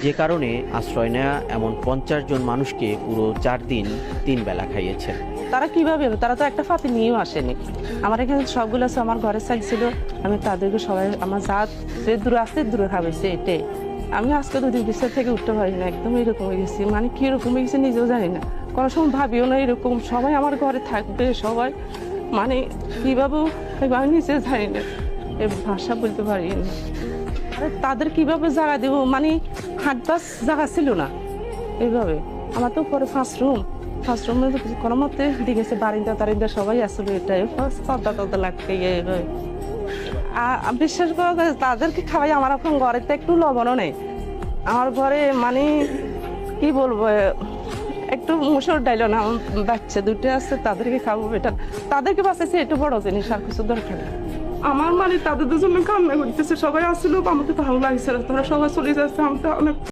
যে কারণে আশ্রয় নেওয়া এমন 50 জন মানুষকে পুরো 4 দিন 3 বেলা খাইয়েছেন। তারা কিভাবে, তারা তো একটা পাতি নিয়েও আসেনি। আমার এখানে সবগুলো আছে, আমার ঘরে চাল ছিল, আমি তাদেরকে সবাই আমার জাত যে দূরে আসতে দূরে খাবেছে এটাই। আমি আজকে 2 দিন বিছানা থেকে উঠতে পারি না, একদম এরকম হয়ে গেছি, মানে কিরকম হয়ে গেছে নিজেও জানি না। কোনো সময় ভাবিও না এরকম সবাই আমার ঘরে থাকবে, সবাই মানে কীভাবে আমি নিজে জানি না, এ ভাষা বলতে পারি না। আরে তাদের কিভাবে জায়গা দেবো, মানে হাঁটবাস জায়গা ছিল না এইভাবে। আমার তো পরে 5 রুম কোনো মতে দিকেছে, বারিন্দা তারিন্দা সবাই আসলো, এটাই পদ্মা টদ্মা লাগতে এইভাবে। বিশ্বাস করা যায় তাদেরকে খাওয়াই, আমার এখন ঘরে তো একটু লবণও নেই আমার ঘরে, মানে কি বলবো, একটু মুসুর ডাইল না, বাচ্চা 2টো আছে তাদেরকে খাবো, এটা তাদেরকে বাঁচাইছে, একটু বড় জিনিস, আর কিছু দরকার নেই আমার। মানে তাদের দুজনে কান্না করতেছে, সবাই আসলো, আমাকে ভালো লাগছে না, তারা সবাই চলে যাচ্ছে, আমি তো অনেক